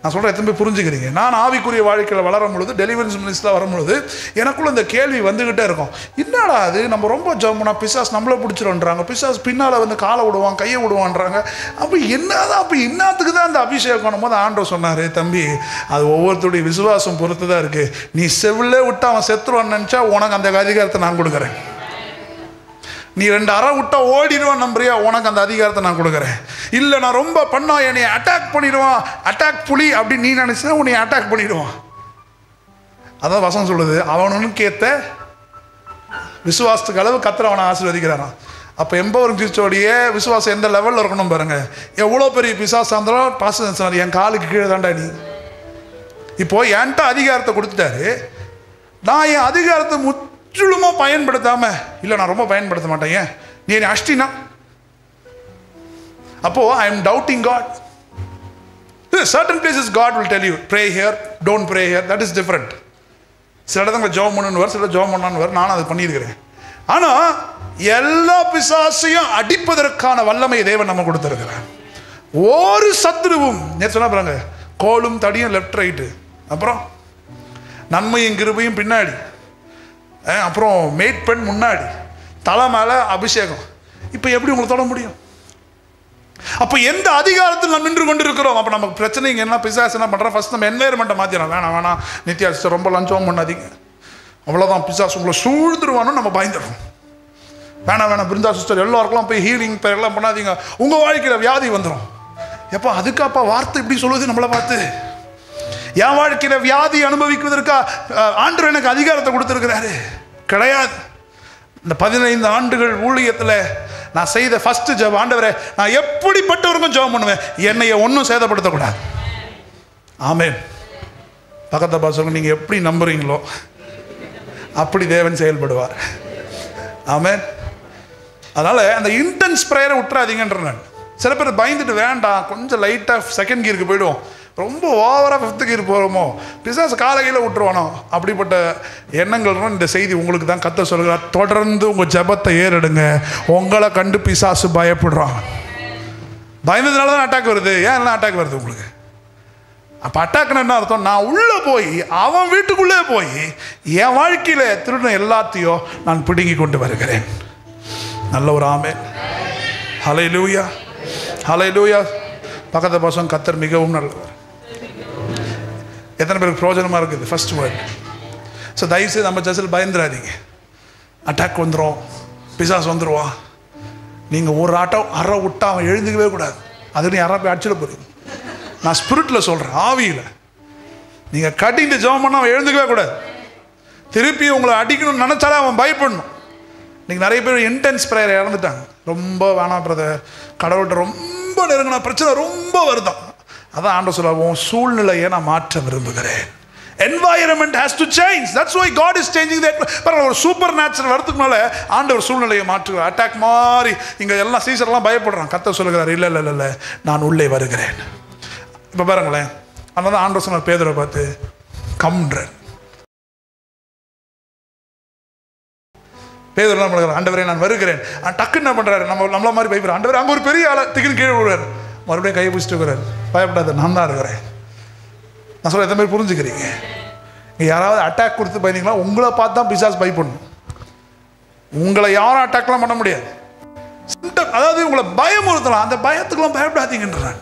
நான் சொல்கிறேன், எத்தனை பேர் புரிஞ்சுக்கிறீங்க? நான் ஆவிக்குரிய வாழ்க்கையில் வளரும் பொழுது, டெலிவரன்ஸ் மினிஸ்ட்ரியில் வரும்பொழுது எனக்குள்ள இந்த கேள்வி வந்துக்கிட்டே இருக்கும். என்னடா அது, நம்ம ரொம்ப ஜம்முனா பிசாஸ் நம்மளை பிடிச்சிருன்றாங்க, பிசாஸ் பின்னால் வந்து காலை விடுவான் கையை விடுவான்றாங்க. அப்போ என்னதான், அப்போ என்னத்துக்கு தான் அந்த அபிஷேகம் போது ஆண்டவர் சொன்னார், தம்பி அது ஒவ்வொருத்தருடைய விசுவாசம் பொறுத்து தான் இருக்குது. நீ செவிலே விட்டு அவன் செத்துருவான்னு நினச்சா உனக்கு அந்த அதிகாரத்தை நான் கொடுக்குறேன். நீ 2 அறை விட்டா ஓடிடுவான் நம்புறியா? உனக்கு அந்த அதிகாரத்தை நான் கொடுக்குறேன். இல்லை நான் ரொம்ப பண்ணா என்னை அட்டாக் பண்ணிடுவான், அட்டாக் புலி அப்படின்னு நீ நினைச்சா உன்னை அட்டாக் பண்ணிடுவான். அதான் வசனம் சொல்லுது, அவனுக்கு ஏற்ற விசுவாசத்துக்கு அளவு கர்த்தர் அவனை ஆசீர்வதிக்கிறாராம். அப்போ எம்பவரும் சர்ச்சோடைய விசுவாசம் எந்த லெவலில் இருக்கணும் பாருங்க. எவ்வளோ பெரிய பிசாசாக இருந்தாலும் பாஸ்டர் சொன்னார், என் காலுக்கு கீழே தாண்டா நீ. இப்போ என்கிட்ட அதிகாரத்தை கொடுத்துட்டாரு, நான் என் அதிகாரத்தை முற்றிலுமா பயன்படுத்தாம, இல்லை நான் ரொம்ப பயன்படுத்த மாட்டேன், ஏன் நீ என்னை அஷ்டினா, அப்போ I am doubting God. Certain places God will tell you pray here, don't pray here, that is different. சில இடத்துல ஜெபம் பண்ணணுன்னு, சில ஜெபம் பண்ணான்னு, நானும் அதை பண்ணியிருக்கிறேன். ஆனால் எல்லா பிசாசையும் அடிப்பதற்கான வல்லமையை தேவன் நம்ம கொடுத்துருக்கிறார். ஒரு சத்துருவும் நேற்று சொன்னா பாருங்க, கோலும் தடியும் லெஃப்ட் ரைட்டு, அப்புறம் நன்மையும் கிருபையும் பின்னாடி, அப்புறம் மேட் பெண் முன்னாடி, தலை மேலே அபிஷேகம். இப்போ எப்படி உங்களை தொட முடியும்? அப்போ எந்த அதிகாரத்தில் நம்ம நின்று கொண்டு இருக்கிறோம்? அப்போ நமக்கு பிரச்சனை இங்கே என்ன? பிசாசு என்ன பண்ணுறோம்? ஃபஸ்ட் நம்ம என்வைரன்மெண்ட்டை மாற்றிடலாம். வேணாம் நித்யா சிஸ்டர் ரொம்ப லஞ்சம் பண்ணாதீங்க, அவ்வளோதான் பிசாசு உங்களை சூழ்ந்துருவானு நம்ம பயந்துடுறோம். வேணாம் பிருந்தா சிஸ்டர் எல்லாருக்கெல்லாம் போய் ஹீலிங் பேரெல்லாம் பண்ணாதீங்க, உங்கள் வாழ்க்கையில் வியாதி வந்துடும். எப்போ அதுக்காப்பா வார்த்தை இப்படி சொல்லுது நம்மளை பார்த்து? என் வாழ்க்கையில் வியாதி அனுபவிக்குவதற்கா ஆண்டவர் எனக்கு அதிகாரத்தை கொடுத்துருக்கிறாரு? கிடையாது. இந்த 15 ஆண்டுகள் ஊழியத்தில் நான் செய்த ஃபர்ஸ்ட் ஜெபம், ஆண்டவரே நான் எப்படிப்பட்டவருக்கும் ஜெபம் பண்ணுவேன், என்னைய ஒன்றும் சேதப்படுத்தக்கூடாது. ஆமென். பக்கத்தை பார்த்து நீங்கள் எப்படி நம்புறீங்களோ அப்படி தேவன் செயல்படுவார். ஆமென். அதனால் அந்த இன்டென்ஸ் ப்ரேயரை விட்டுறாதீங்கன்ற நான். சில பேர் பயந்துட்டு வேண்டாம், கொஞ்சம் லைட்டாக செகண்ட் கியருக்கு போய்டுவோம், ரொம்ப ஓவராக 5th கியர் போகிறோமோ, பிசாசு காலையில் விட்டுருவானோ, அப்படிப்பட்ட எண்ணங்கள் இந்த செய்தி உங்களுக்கு தான் கர்த்தர் சொல்கிறார். தொடர்ந்து உங்கள் ஜெபத்தை ஏறெடுங்க. உங்களை கண்டு பிசாசு பயப்படுறான். பயந்ததுனால தான் அட்டாக் வருது. ஏன் எல்லாம் அட்டாக் வருது உங்களுக்கு? அப்போ அட்டாக்னு என்ன அர்த்தம்? நான் உள்ளே போய் அவன் வீட்டுக்குள்ளே போய் என் வாழ்க்கையில் திருடின எல்லாத்தையும் நான் பிடுங்கி கொண்டு வருகிறேன். நல்ல ஒரு ஆமென். ஹல்லேலூயா, ஹல்லேலூயா. பக்கத்து பாசம் கர்த்தர் மிகவும் நல்லவர். எத்தனை பேருக்கு பிரயோஜனமாக இருக்குது ஃபர்ஸ்ட் வேர்ட்? ஸோ தயவுசெய்து நம்ம சர்ச்சில் பயந்துடாதீங்க. அட்டாக் வந்துடும், பிசாசு வந்துடுவான். நீங்கள் ஒரு அறை விட்டா அவன் எழுந்துக்கவே கூடாது. அது நீ யாரா போய் அடிச்சிட போகிறீங்க. நான் ஸ்பிரிட்டில் சொல்கிறேன், ஆவியில் நீங்கள் கட்டிட்டு ஜெபம் பண்ணால் அவன் எழுந்துக்கவே கூடாது. திருப்பி உங்களை அடிக்கணும்னு நினச்சாலே அவன் பயப்படணும். இன்றைக்கி நிறைய பேர் இன்டென்ஸ் ப்ரேயரை இறந்துட்டாங்க. ரொம்ப வேணாம் பிரதர், கடவுள்கிட்ட ரொம்ப நெருங்கினா பிரச்சனை ரொம்ப வருதான். அதான் ஆண்டவர் சொல்லுவோம், சூழ்நிலையை நான் மாற்ற விரும்புகிறேன். Environment has to change. That's why God is changing that. பரவாயில்ல, ஒரு சூப்பர் நேச்சுரல் வரதுக்கு மேலே ஆண்டவர் சூழ்நிலையை மாற்றுகிறார். அட்டாக் மாதிரி இங்கே எல்லாம் சீசர்லாம் பயப்படுறான். கர்த்தர் சொல்லுகிறார், இல்லை இல்லை இல்லை நான் உள்ளே வருகிறேன். இப்போ பாருங்களேன், அதனால தான் ஆண்டவர் சொன்னார் பேதுருவை பார்த்து, கம்ன்றேன். பேதுரு என்ன பண்ணுறாரு? ஆண்டவரே நான் வருகிறேன். டக்குன்னு என்ன பண்ணுறாரு? நம்மள மாதிரி பயப்படுற ஆண்டவர் அங்கே ஒரு பெரிய ஆளை திக்குன்னு கீழே விடுறாரு. மறுபடியும் கையை பிடிச்சிட்டு இருக்கிறார். பயப்படாத, நான் தான் இருக்கிறேன். நான் சொல்ல எத்தனை பேர் புரிஞ்சுக்கிறீங்க? யாராவது அட்டாக் கொடுத்து பயந்தீங்களா? உங்களை பார்த்து தான் பிசாஸ் பயப்படணும். உங்களை யாரும் அட்டாக்லாம் பண்ண முடியாது. அதாவது உங்களை பயமுறுத்தலாம். அந்த பயத்துக்கெல்லாம் பயப்படாதீங்கன்றான்.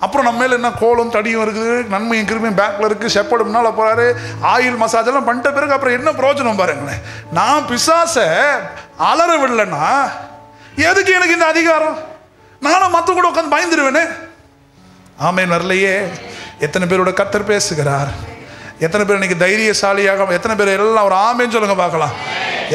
அப்புறம் நம்ம மேலே என்ன கோலும் தடியும் இருக்குது, நன்மையும் கிருமையும் பேக்கில் இருக்குது, ஷெப்பர்டு முன்னால் போகிறாரு, ஆயில் மசாஜ் எல்லாம் பண்ணிட்ட பிறகு அப்புறம் என்ன பிரயோஜனம் பாருங்களேன். நான் பிசாசை அலற விடலைன்னா எதுக்கு எனக்கு இந்த அதிகாரம்? நானும் மற்ற கூட உட்காந்து பயந்துருவேனே. ஆமென். வரலையே. எத்தனை பேரோட கர்த்தர் பேசுகிறார்? எத்தனை பேர் இன்னைக்கு தைரியசாலியாக, எத்தனை பேர் எல்லாம் ஒரு ஆமேன்னு சொல்லுங்க பார்க்கலாம்.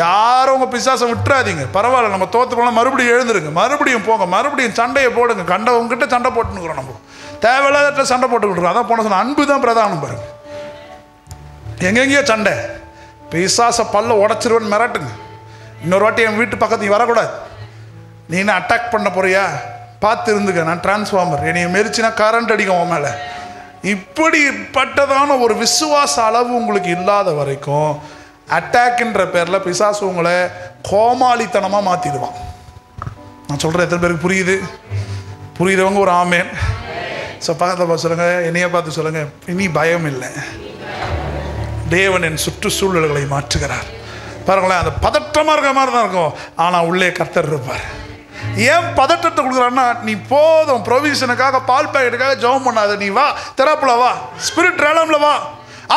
யாரும் உங்கள் பிசாசை விட்டுறாதீங்க. பரவாயில்ல, நம்ம தோற்று போனால் மறுபடியும் எழுந்துருங்க, மறுபடியும் போங்க, மறுபடியும் சண்டையை போடுங்க. கண்டவங்ககிட்ட சண்டை போட்டுக்கிறோம், நம்ம தேவையில்லாத சண்டை போட்டுக்கிட்டுருக்கோம். அதான் போன சொன்ன அன்பு தான் பிரதானம் பாருங்க. எங்கெங்கேயோ சண்டை. பிசாசை பல்ல உடச்சிருவேன்னு மிரட்டுங்க. இன்னொரு வாட்டி என் வீட்டு பக்கத்துக்கு வரக்கூடாது. நீ என்ன அட்டாக் பண்ண போறியா? பார்த்து இருந்துக்க, நான் டிரான்ஸ்ஃபார்மர், என்னைய மெரிச்சினா கரண்ட் அடிக்கும் உன் மேலே. இப்படிப்பட்டதான ஒரு விசுவாச அளவு உங்களுக்கு இல்லாத வரைக்கும் அட்டாக்ன்ற பேரில் பிசாசு உங்களை கோமாளித்தனமாக மாற்றிடுவான். நான் சொல்கிறேன், எத்தனை பேருக்கு புரியுது? புரியுறவங்க ஒரு ஆமேன். ஸோ பக்கத்தில் பார்த்து சொல்லுங்கள், என்னைய பார்த்து சொல்லுங்கள், இனி பயம் இல்லை. தேவன் என் சுற்றுச்சூழல்களை மாற்றுகிறார். பாருங்களேன், அந்த பதற்றமாக இருக்கிற மாதிரி தான் இருக்கும், ஆனால் உள்ளே கர்த்தர் இருப்பார். ஏன் பதட்டத்தை கொடுக்குறான்னா, நீ போதும் ப்ரொவிஷனுக்காக பால் பாக்கெட்டுக்காக ஜெபம் பண்ணாத. நீ வா, தெரப்பில் வா, ஸ்பிரிட் ரேலமில் வா,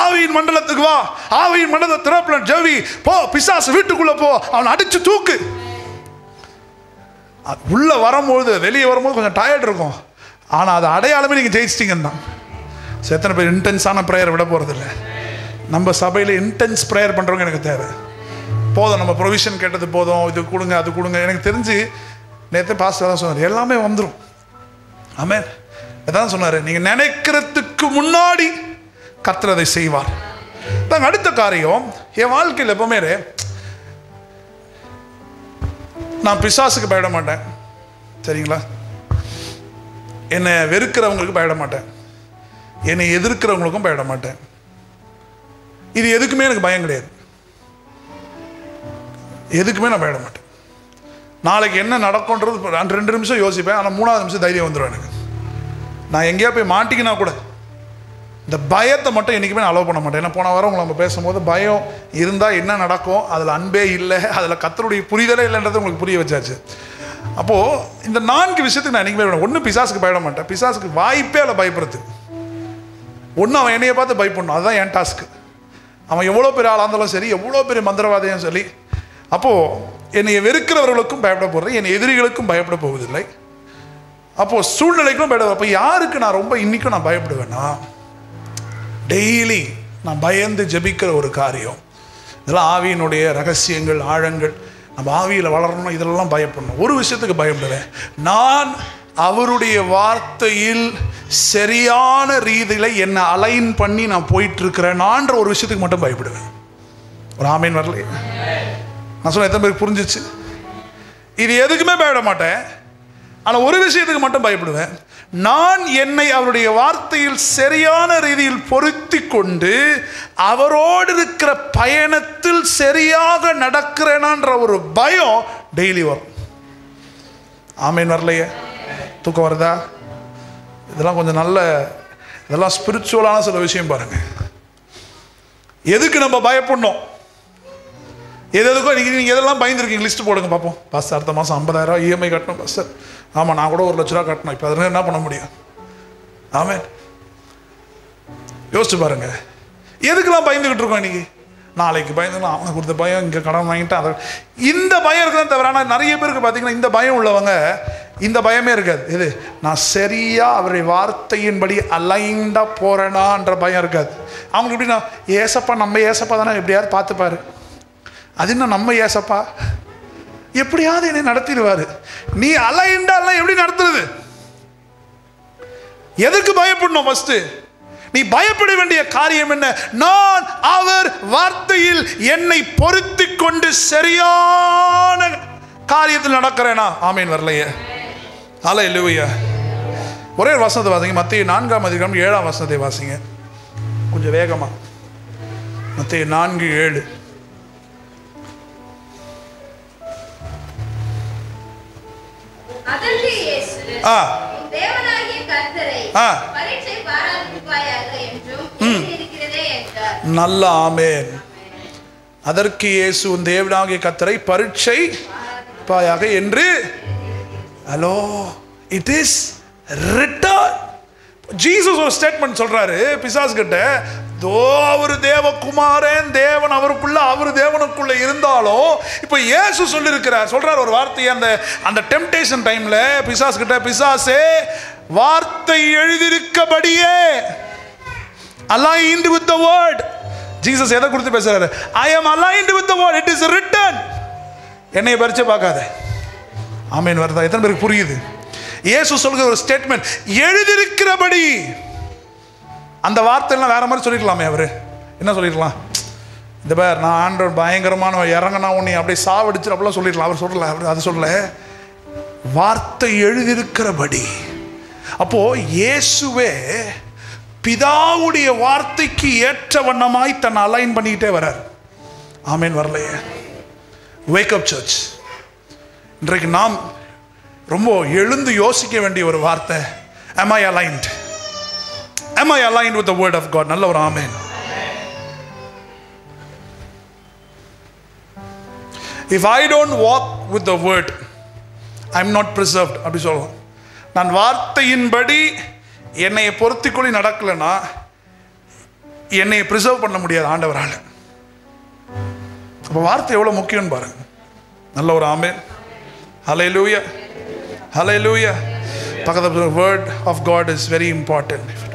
ஆவியின் மண்டலத்துக்கு வா, ஆவியின் மண்டல திறப்புல ஜெவி போ, பிசாசு வீட்டுக்குள்ளே போ, அவனை அடித்து தூக்கு. உள்ளே வரும்போது வெளியே வரும்போது கொஞ்சம் டயர்ட் இருக்கும், ஆனால் அது அடையாளமே நீங்கள் ஜெயிச்சிட்டிங்கன்னு தான். ஸோ எத்தனை பேர் இன்டென்ஸான ப்ரேயர் விட போகிறதில்ல? நம்ம சபையில் இன்டென்ஸ் ப்ரேயர் பண்ணுறவங்க எனக்கு தேவை. போதும், நம்ம ப்ரொவிஷன் கேட்டது போதும், இது கொடுங்க அது கொடுங்க. எனக்கு தெரிஞ்சு நேற்று பாஸ்டர் தான் சொன்னார், எல்லாமே வந்துடும். ஆமென். அதான் சொன்னார், நீங்கள் நினைக்கிறதுக்கு முன்னாடி கர்த்தர் அதை செய்வார். நாங்கள் அடுத்த காரியம், என் வாழ்க்கையில் எப்பவுமே நான் பிசாசுக்கு பயப்பட மாட்டேன், சரிங்களா? என்னை வெறுக்கிறவங்களுக்கு பயப்பட மாட்டேன், என்னை எதிர்க்கிறவங்களுக்கும் பயப்பட மாட்டேன். இது எதுக்குமே எனக்கு பயம் கிடையாது, எதுக்குமே நான் பயப்பட மாட்டேன். நாளைக்கு என்ன நடக்கும்ன்றது 2 நிமிஷம் யோசிப்பேன், ஆனால் 3ஆவது நிமிஷம் தைரியம் வந்துடும் எனக்கு. நான் எங்கேயா போய் மாட்டிக்கினா கூட இந்த பயத்தை மட்டும் என்றைக்குமே நான் அலோவ் பண்ண மாட்டேன். ஏன்னா போன வாரம் நம்ம பேசும்போது பயம் இருந்தால் என்ன நடக்கும், அதில் அன்பே இல்லை, அதில் கர்த்தருடைய புரிதலே இல்லைன்றது உங்களுக்கு புரிய வச்சாச்சு. அப்போது இந்த 4 விஷயத்துக்கு நான் என்றைக்குமே பயப்பட. ஒன்று, பிசாசுக்கு பயப்பட மாட்டேன். பிசாசுக்கு வாய்ப்பே அதில் பயப்படுறது. ஒன்று, அவன் என்னையை பார்த்து பயப்படணும், அதுதான் என் டாஸ்க்கு. அவன் எவ்வளோ பெரிய ஆளாக இருந்தாலும் சரி, எவ்வளோ பெரிய மந்திரவாதியும் சரி. அப்போது என்னை வெறுக்கிறவர்களுக்கும் பயப்பட போகிறது, என் எதிரிகளுக்கும் பயப்பட போவதில்லை. அப்போது சூழ்நிலைக்கும் பயப்பட. அப்போ யாருக்கு நான் ரொம்ப இன்றைக்கும் நான் பயப்படுவேன்னா, டெய்லி நான் பயந்து ஜெபிக்கிற ஒரு காரியம். இதெல்லாம் ஆவியினுடைய ரகசியங்கள், ஆழங்கள். நம்ம ஆவியில் வளரணும், இதெல்லாம் பயப்படணும். ஒரு விஷயத்துக்கு பயப்படுவேன், நான் அவருடைய வார்த்தையில் சரியான ரீதியில் என்னை அலைன் பண்ணி நான் போயிட்டுருக்கிறேனான்ற ஒரு விஷயத்துக்கு மட்டும் பயப்படுவேன். ஒரு ஆமீன் வரலையே? நான் சொல்ல எத்தனை பேருக்கு புரிஞ்சிச்சு? இது எதுக்குமே பயப்பட மாட்டேன், ஆனால் ஒரு விஷயத்துக்கு மட்டும் பயப்படுவேன். நான் என்னை அவருடைய வார்த்தையில் சரியான ரீதியில் பொருத்தி கொண்டு அவரோடு இருக்கிற பயணத்தில் சரியாக நடக்கிறேனான்ற ஒரு பயம் டெய்லி வரும். ஆமீன் வரலையே? தூக்கம் வருதா? இதெல்லாம் கொஞ்சம் நல்ல, இதெல்லாம் ஸ்பிரிச்சுவலான சில விஷயம் பாருங்க. எதுக்கு நம்ம பயப்படணும்? எதுக்கும் நீங்கள் எதெல்லாம் பயந்துருக்கீங்க லிஸ்ட்டு போடுங்க பார்ப்போம். பாஸ்டர் அடுத்த மாதம் 50,000 இஎம்ஐ கட்டணும் பாஸ்டர். ஆமாம், நான் கூட 1 லட்ச ரூபா கட்டணும். இப்போ அதில் என்ன பண்ண முடியும்? ஆமென். யோசிச்சு பாருங்க, எதுக்கெல்லாம் பயந்துக்கிட்டு இருக்கோம் இன்னைக்கு? நாளைக்கு பயந்துக்கலாம், அவனை கொடுத்த பயம், இங்கே கடன் வாங்கிட்டேன், அதை இந்த பயம் இருக்குதான் தவிர. ஆனால் நிறைய பேருக்கு பார்த்தீங்கன்னா இந்த பயம் உள்ளவங்க இந்த பயமே இருக்காது. இது நான் சரியாக அவருடைய வார்த்தையின்படி அலைண்டாக போகிறேனான்ற பயம் இருக்காது அவங்களுக்கு. எப்படின்னா, ஏசப்பா நம்ம ஏசப்பா தானே எப்படியாவது பார்த்துப்பாரு. அது இன்னும் நம்ம ஏசப்பா எப்படியாவது என்னை நடத்திடுவாரு. நீ அலைண்டாலாம் எப்படி நடத்துறது? எதுக்கு பயப்படணும்? ஃபர்ஸ்ட் நீ பயப்பட வேண்டிய காரியம் என்ன? நான் அவர் வார்த்தையில் என்னை பொருத்தி கொண்டு சரியான காரியத்தில் நடக்கிறேனா? ஆமீன் வரலையே? அல்லேலூயா. ஒரே ஒரு வசனத்தை வாசிங்க, மத்தேயு 4ஆம் அதிகாரம் 7ஆம் வசனத்தை வாசிங்க கொஞ்சம் வேகமா. மத்தேயு 4:7. நல்ல ஆமென். அதற்கு இயேசு தேவனாகிய கர்த்தரை பரீட்சை பாயாக என்று. Hello, it is written. Jesus ஒரு ஸ்டேட்மெண்ட் சொல்றாரு பிசாசு கிட்ட, தோ அவர் தேவகுமாரன், தேவன் அவருக்குள்ள, அவர் தேவனுக்குள்ள இருந்தாலும் இப்ப இயேசு சொல்றார் ஒரு வார்த்தையை அந்த டெம்டேஷன் டைம்ல பிசாசு கிட்ட, பிசாசே வார்த்தை எழுதியிருக்கபடியே, aligned with the word. Jesus எதை குறித்து பேசுறாரு? I am aligned with the word, it is written. என்னைய பரிச்சை பார்க்காத. ஆமென் வருதா? எத்தனை பேருக்கு புரியுது? இயேசு சொல்கிற ஒரு ஸ்டேட்மெண்ட், எழுதியிருக்கிறபடி. அந்த வார்த்தையெல்லாம் வேற மாதிரி சொல்லிக்கலாமே. அவரு என்ன சொல்லிடலாம்? இந்த பேர் நான் ஆண்டவர் பயங்கரமான இறங்கினா உன்னை அப்படியே சாவடிச்சு அப்படிலாம் சொல்லிடலாம். அவர் சொல்லல, அவர் அது சொல்ல, வார்த்தை எழுதியிருக்கிறபடி. அப்போ இயேசுவே பிதாவுடைய வார்த்தைக்கு ஏற்ற வண்ணமாய் தன்னை அலைன் பண்ணிக்கிட்டே வரார். ஆமேன் வரலையே? Wake up church. இன்றைக்கு நாம் ரொம்ப எழுந்து யோசிக்க வேண்டிய ஒரு வார்த்தை, am I aligned? Am I aligned with the word of God? நல்ல ஒரு ஆமேன். If I don't walk with the word, I'm not preserved. அப்படி சொல்லலாம். நான் வார்த்தையின்படி என்னை பொருத்திக்கொள்ளி நடக்கலைன்னா என்னை ப்ரிசர்வ் பண்ண முடியாது ஆண்டவரால். அப்போ வார்த்தை எவ்வளோ முக்கியம்னு பாருங்க. நல்ல ஒரு ஆமென். ஹல்லேலூயா. Hallelujah. The word of God is very important.